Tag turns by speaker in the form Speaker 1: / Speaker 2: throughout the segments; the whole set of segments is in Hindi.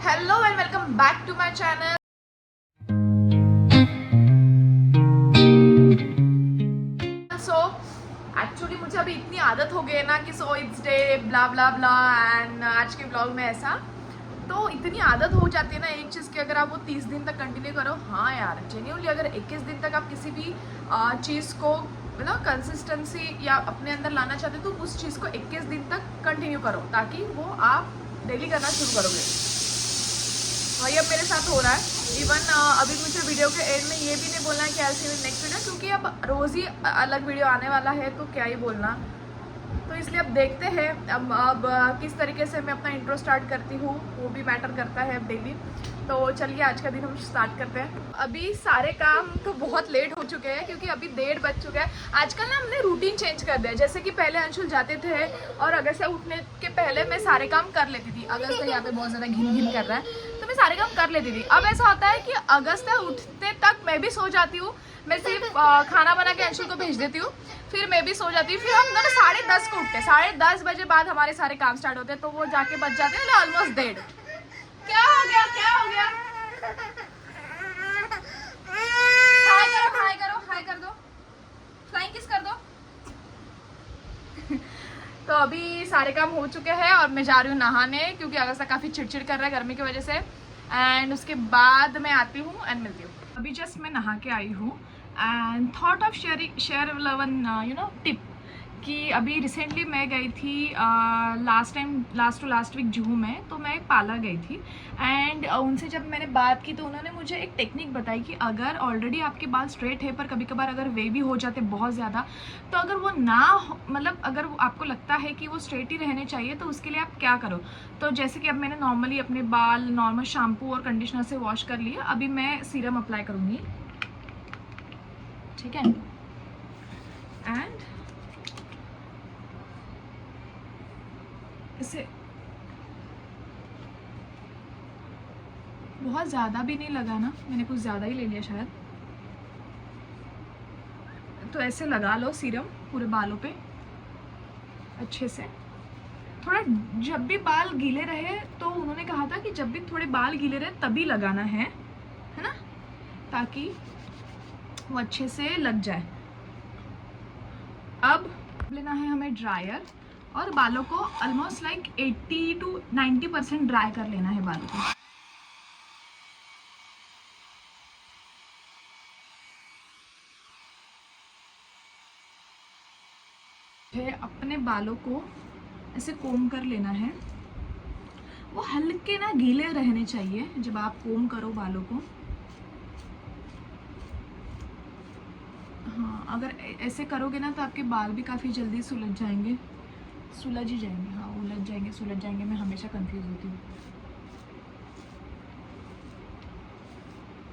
Speaker 1: Hello and welcome back to my channel. So actually मुझे अभी इतनी आदत हो गई है ना कि so it's day blah blah blah and आज के ब्लॉग में ऐसा तो इतनी आदत हो जाती है ना एक चीज़ की, अगर आप वो 30 दिन तक कंटिन्यू करो। हाँ यार, जेन्युइनली अगर 21 दिन तक आप किसी भी चीज़ को मतलब कंसिस्टेंसी या अपने अंदर लाना चाहते हो तो उस चीज़ को 21 दिन तक कंटिन्यू करो ताकि वो आप डेली करना शुरू करोगे। वही अब मेरे साथ हो रहा है। इवन अभी मुझे वीडियो के एंड में ये भी नहीं बोलना है कि ऐसे नेक्स्ट वीडियो, क्योंकि अब रोज़ ही अलग वीडियो आने वाला है तो क्या ही बोलना। तो इसलिए अब देखते हैं अब किस तरीके से मैं अपना इंट्रो स्टार्ट करती हूँ, वो भी मैटर करता है अब डेली। तो चलिए आज का दिन हम स्टार्ट करते हैं। अभी सारे काम तो बहुत लेट हो चुके हैं क्योंकि अभी 1:30 बज चुका है। आजकल ना हमने रूटीन चेंज कर दिया है। जैसे कि पहले अंशुल जाते थे और अगर से उठने के पहले मैं सारे काम कर लेती थी। अगस्त यहाँ पे बहुत ज़्यादा घिन घिन कर रहा है तो मैं सारे काम कर लेती थी। अब ऐसा होता है कि अगस्त उठते तक मैं भी सो जाती हूँ। मैं सिर्फ खाना बना के अंशुल को भेज देती हूँ, फिर मैं भी सो जाती हूँ। फिर हम दोनों 10:30 को उठते हैं। 10:30 बजे बाद हमारे सारे काम स्टार्ट होते हैं तो वो जाके बच जाते हैं ऑलमोस्ट 1:30। क्या हो गया, क्या हो गया? हाय करो, हाय करो, हाय कर दो, फ्लाइंग किस कर दो। तो अभी सारे काम हो चुके हैं और मैं जा रही हूँ नहाने क्योंकि अगस्त काफ़ी चिड़चिड़ कर रहा है गर्मी की वजह से। एंड उसके बाद मैं आती हूँ एंड मिलती हूँ। अभी जस्ट मैं नहा के आई हूँ and thought of share one tip कि अभी रिसेंटली मैं गई थी लास्ट वीक जूहू में। तो मैं एक पार्लर गई थी एंड उनसे जब मैंने बात की तो उन्होंने मुझे एक टेक्निक बताई कि अगर ऑलरेडी आपके बाल स्ट्रेट है पर कभी कभार अगर वेवी हो जाते बहुत ज़्यादा, तो अगर वो ना मतलब अगर आपको लगता है कि वो स्ट्रेट ही रहने चाहिए तो उसके लिए आप क्या करो। तो जैसे कि अब मैंने नॉर्मली अपने बाल नॉर्मल शैम्पू और कंडीशनर से वॉश कर लिए। अभी मैं सीरम अप्लाई करूँगी, ठीक है। एंड इसे बहुत ज़्यादा भी नहीं लगाना, मैंने कुछ ज़्यादा ही ले लिया शायद। तो ऐसे लगा लो सीरम पूरे बालों पे अच्छे से। थोड़ा जब भी बाल गीले रहे, तो उन्होंने कहा था कि जब भी थोड़े बाल गीले रहे तभी लगाना है ना, ताकि वो अच्छे से लग जाए। अब लेना है हमें ड्रायर और बालों को ऑलमोस्ट लाइक 80 to 90% ड्राई कर लेना है बालों को। अपने बालों को ऐसे कोम कर लेना है। वो हल्के ना गीले रहने चाहिए जब आप कोम करो बालों को। हाँ, अगर ऐसे करोगे ना तो आपके बाल भी काफ़ी जल्दी सुलझ जाएंगे, सुलझ ही जाएंगे। हाँ, उलझ जाएंगे, सुलझ जाएंगे। मैं हमेशा कंफ्यूज होती हूँ।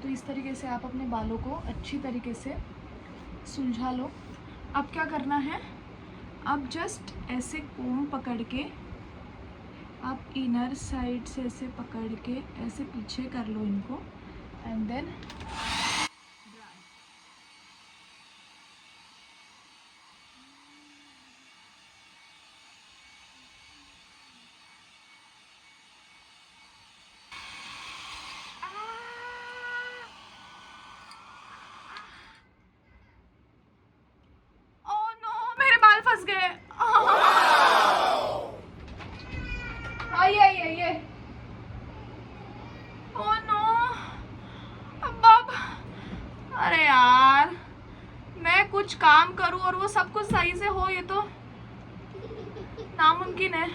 Speaker 1: तो इस तरीके से आप अपने बालों को अच्छी तरीके से सुलझा लो। अब क्या करना है, अब जस्ट ऐसे कोम पकड़ के आप इनर साइड से ऐसे पकड़ के ऐसे पीछे कर लो इनको एंड देन मेरे बाल फंस गए। ये ओह नो। अब अरे यार, मैं कुछ काम करूं और वो सब कुछ सही से हो, ये तो नामुमकिन है।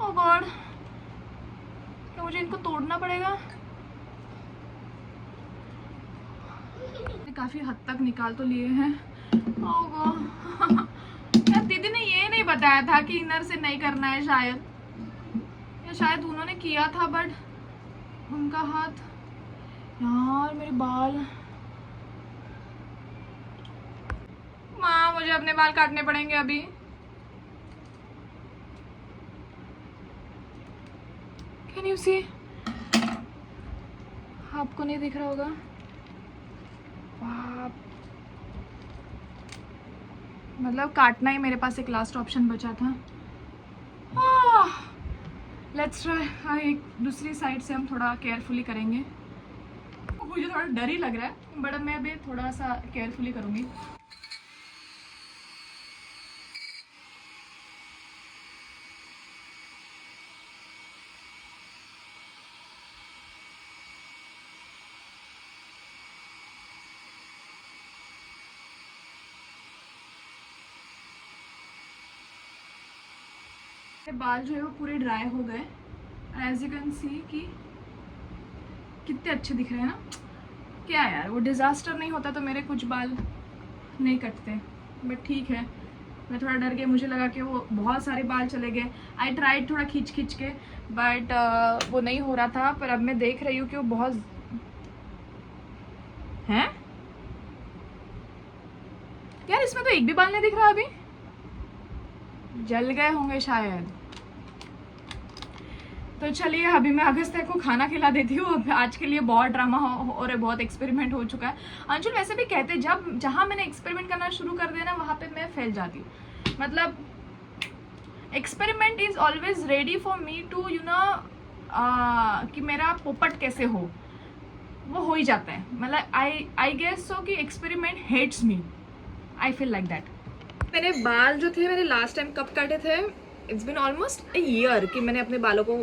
Speaker 1: ओह गॉड, क्या मुझे इनको तोड़ना पड़ेगा? काफी हद तक निकाल तो लिए हैं। ओह गॉड, यार दीदी ने ये नहीं बताया था कि इनर से नहीं करना है शायद, या शायद उन्होंने किया था बट उनका हाथ। यार मेरे बाल, माँ मुझे अपने बाल काटने पड़ेंगे अभी। Can you see? आपको नहीं दिख रहा होगा। मतलब काटना ही मेरे पास एक लास्ट ऑप्शन बचा था। Let's try. हाँ, एक दूसरी साइड से हम थोड़ा केयरफुली करेंगे। मुझे थोड़ा डर ही लग रहा है, बट मैं अभी थोड़ा सा केयरफुली करूँगी। मेरे बाल जो है वो पूरे ड्राई हो गए, एज यू कैन सी कि कितने अच्छे दिख रहे हैं ना। क्या यार, वो डिज़ास्टर नहीं होता तो मेरे कुछ बाल नहीं कटते, बट ठीक है। मैं थोड़ा डर गई, मुझे लगा कि वो बहुत सारे बाल चले गए। आई ट्राइड थोड़ा खींच खींच के, बट वो नहीं हो रहा था। पर अब मैं देख रही हूँ कि वो बहुत हैं यार, इसमें तो एक भी बाल नहीं दिख रहा अभी। जल गए होंगे शायद। तो चलिए, अभी मैं अगस्त्य को खाना खिला देती हूँ। अब आज के लिए बहुत ड्रामा और बहुत एक्सपेरिमेंट हो चुका है। अंशुल वैसे भी कहते, जब जहाँ मैंने एक्सपेरिमेंट करना शुरू कर दिया ना, वहाँ पे मैं फैल जाती हूँ। मतलब experiment is always ready for me to you know, कि मेरा पोपट कैसे वो हो ही जाता है। मतलब आई गेस सो कि experiment hates me. I feel like that. मेरे बाल जो थे, मैंने लास्ट टाइम कब काटे थे, it's been almost a year कि मैंने अपने बालों को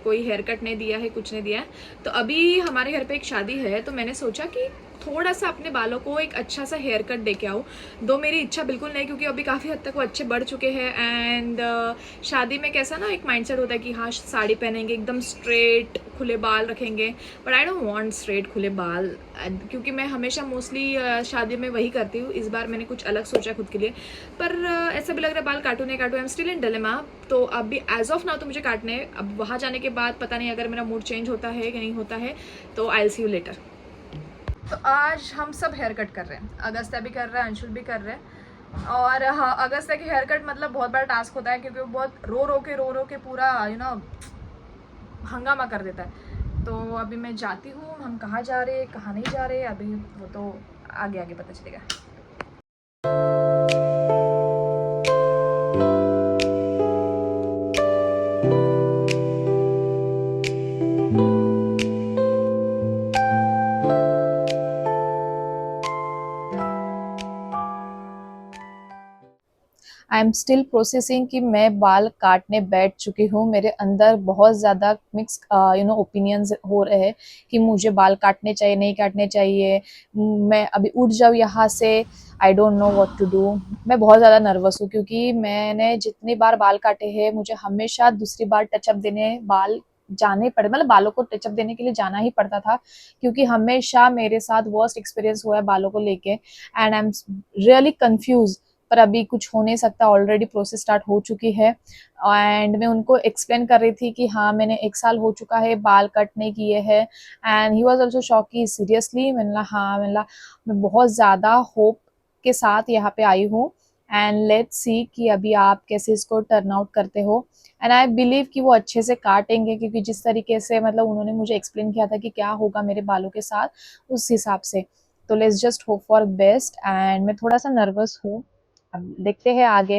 Speaker 1: कोई हेयर कट नहीं दिया है, कुछ नहीं दिया है। तो अभी हमारे घर पे एक शादी है, तो मैंने सोचा कि थोड़ा सा अपने बालों को एक अच्छा सा हेयर कट दे के आऊँ। दो मेरी इच्छा बिल्कुल नहीं, क्योंकि अभी काफ़ी हद तक वो अच्छे बढ़ चुके हैं। एंड शादी में कैसा ना एक माइंडसेट होता है कि हाँ, साड़ी पहनेंगे, एकदम स्ट्रेट खुले बाल रखेंगे। But I don't want straight खुले बाल, क्योंकि मैं हमेशा मोस्टली शादी में वही करती हूँ। इस बार मैंने कुछ अलग सोचा खुद के लिए, पर ऐसा भी लग रहा है बाल काटू नहीं काटू, I am still in dilemma. तो अभी एज ऑफ नाउ तो मुझे काटने हैं। अब वहाँ जाने के बाद पता नहीं अगर मेरा मूड चेंज होता है कि नहीं होता है, तो I will see you later. तो आज हम सब हेयर कट कर रहे हैं। अगस्त्य भी कर रहा है, अंशुल भी कर रहे हैं। और हाँ, अगस्त्य की हेयर कट मतलब बहुत बड़ा टास्क होता है, क्योंकि वो बहुत रो रो के पूरा हंगामा कर देता है। तो अभी मैं जाती हूँ। हम कहाँ जा रहे हैं, कहाँ नहीं जा रहे, अभी वो तो आगे आगे पता चलेगा। आई एम स्टिल प्रोसेसिंग कि मैं बाल काटने बैठ चुकी हूँ। मेरे अंदर बहुत ज़्यादा मिक्स ओपिनियंस हो रहे हैं कि मुझे बाल काटने चाहिए, नहीं काटने चाहिए, मैं अभी उठ जाऊँ यहाँ से। I don't know what to do. मैं बहुत ज़्यादा नर्वस हूँ, क्योंकि मैंने जितनी बार बाल काटे हैं, मुझे हमेशा दूसरी बार टचअप देने बाल जाने पड़े, मतलब बालों को टचअप देने के लिए जाना ही पड़ता था, क्योंकि हमेशा मेरे साथ वर्स्ट एक्सपीरियंस हुआ है बालों को लेके। And I am really confuse. पर अभी कुछ हो नहीं सकता, ऑलरेडी प्रोसेस स्टार्ट हो चुकी है। एंड मैं उनको एक्सप्लेन कर रही थी कि हाँ, मैंने 1 साल हो चुका है बाल कट नहीं किए हैं। And he was also shock कि सीरियसली। मैंने बोला हाँ, मैं बहुत ज़्यादा होप के साथ यहाँ पे आई हूँ। एंड लेट्स सी कि अभी आप कैसे इसको टर्न आउट करते हो। एंड आई बिलीव कि वो अच्छे से काटेंगे, क्योंकि जिस तरीके से मतलब उन्होंने मुझे एक्सप्लेन किया था कि क्या होगा मेरे बालों के साथ, उस हिसाब से। तो let's just hope for best. And मैं थोड़ा सा नर्वस हूँ, अब देखते हैं आगे।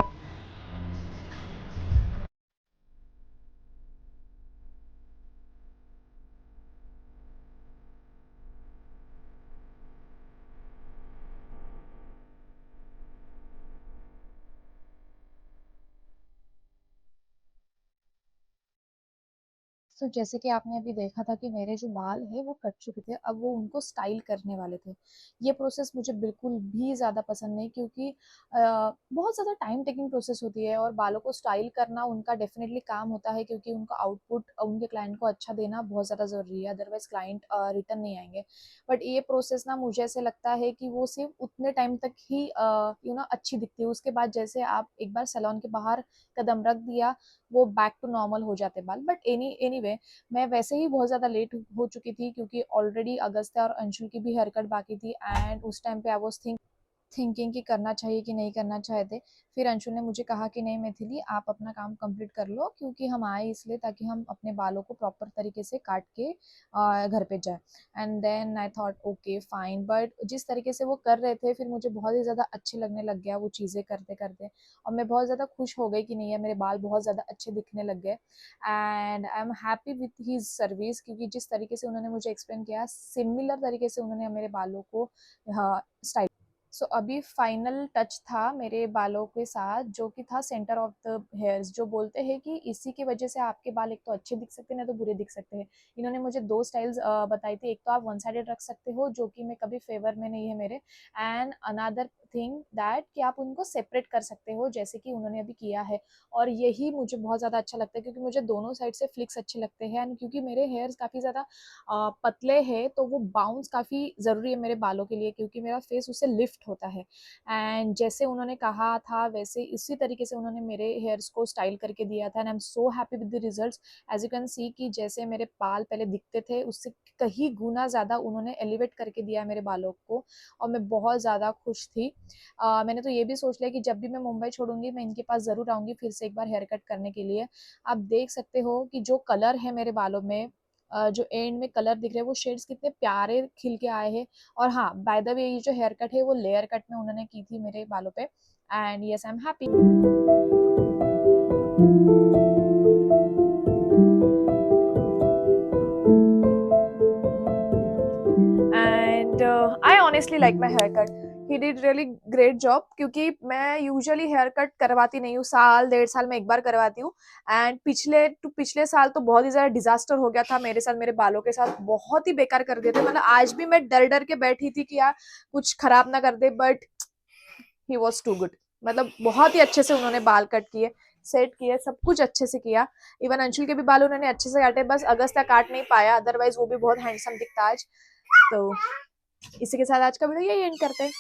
Speaker 1: तो जैसे कि आपने अभी देखा था कि मेरे जो बाल है वो कट चुके थे, अब वो उनको स्टाइल करने वाले थे। ये प्रोसेस मुझे बिल्कुल भी ज़्यादा पसंद नहीं, क्योंकि बहुत ज़्यादा टाइम टेकिंग प्रोसेस होती है, और बालों को स्टाइल करना उनका डेफिनेटली काम होता है, क्योंकि उनका आउटपुट उनके क्लाइंट को अच्छा देना बहुत ज़्यादा ज़रूरी है, अदरवाइज क्लाइंट रिटर्न नहीं आएंगे। बट ये प्रोसेस ना, मुझे ऐसे लगता है कि वो सिर्फ उतने टाइम तक ही अच्छी दिखती है। उसके बाद जैसे आप एक बार सैलून के बाहर कदम रख दिया, वो बैक टू नॉर्मल हो जाते बाल। बट एनीवे, मैं वैसे ही बहुत ज़्यादा लेट हो चुकी थी, क्योंकि ऑलरेडी अगस्त्य और अंशुल की भी हेयर कट बाकी थी। एंड उस टाइम पे आई वाज थिंक
Speaker 2: थिंकिंग कि करना चाहिए कि नहीं करना चाहते। फिर अंशुल ने मुझे कहा कि नहीं मिथिली, आप अपना काम कंप्लीट कर लो, क्योंकि हम आए इसलिए ताकि हम अपने बालों को प्रॉपर तरीके से काट के घर पे जाए। And then I thought okay fine, but जिस तरीके से वो कर रहे थे फिर मुझे बहुत ही ज़्यादा अच्छे लगने लग गया वो चीज़ें करते करते, और मैं बहुत ज़्यादा खुश हो गई कि नहीं है मेरे बाल बहुत ज़्यादा अच्छे दिखने लग गए। And I am happy with his service, क्योंकि जिस तरीके से उन्होंने मुझे एक्सप्लेन किया सिमिलर तरीके से उन्होंने मेरे बालों को स्टाइल। सो अभी फाइनल टच था मेरे बालों के साथ, जो कि था सेंटर ऑफ द हेयर्स। जो बोलते हैं कि इसी की वजह से आपके बाल एक तो अच्छे दिख सकते हैं ना तो बुरे दिख सकते हैं। इन्होंने मुझे दो स्टाइल्स बताई थी। एक तो आप वन साइडेड रख सकते हो, जो कि मैं कभी फेवर में नहीं है मेरे। एंड अनदर थिंग दैट कि आप उनको सेपरेट कर सकते हो, जैसे कि उन्होंने अभी किया है। और यही मुझे बहुत ज़्यादा अच्छा लगता है, क्योंकि मुझे दोनों साइड से फ्लिक्स अच्छे लगते हैं। एंड क्योंकि मेरे हेयर्स काफ़ी ज़्यादा पतले हैं, तो वो बाउंस काफ़ी ज़रूरी है मेरे बालों के लिए, क्योंकि मेरा फेस उससे लिफ्ट होता है। एंड जैसे उन्होंने कहा था वैसे इसी तरीके से उन्होंने मेरे हेयर्स को स्टाइल करके दिया था। And I am so happy with the results. As you can see कि जैसे मेरे बाल पहले दिखते थे उससे कहीं गुना ज़्यादा उन्होंने एलिवेट करके दिया मेरे बालों को, और मैं बहुत ज़्यादा खुश थी। मैंने तो ये भी सोच लिया कि जब भी मैं मुंबई छोड़ूंगी मैं इनके पास ज़रूर आऊँगी फिर से एक बार हेयर कट करने के लिए। आप देख सकते हो कि जो कलर है मेरे बालों में, जो एंड में कलर दिख रहे हैं वो शेड्स कितने प्यारे खिल के आए हैं। और हाँ, बाय द वे ये जो हेयर कट है वो लेयर कट में उन्होंने की थी मेरे बालों पे। And yes, I am happy. And I honestly like my hair cut. He did really great job, क्योंकि मैं यूजुअली हेयर कट करवाती नहीं हूँ, साल 1.5 साल में एक बार करवाती हूँ। एंड पिछले साल तो बहुत ही ज़्यादा डिजास्टर हो गया था मेरे साथ, मेरे बालों के साथ बहुत ही बेकार कर दिए थे। मतलब आज भी मैं डर डर के बैठी थी कि यार कुछ खराब ना कर दे, but he was too good. मतलब बहुत ही अच्छे से उन्होंने बाल कट किए, सेट किए, सब कुछ अच्छे से किया। इवन अंशुल के भी बाल उन्होंने अच्छे से काटे, बस अगस्त तक काट नहीं पाया, अदरवाइज वो भी बहुत हैंडसम दिखता आज। तो इसी के साथ आज का वीडियो यही एंड करते हैं।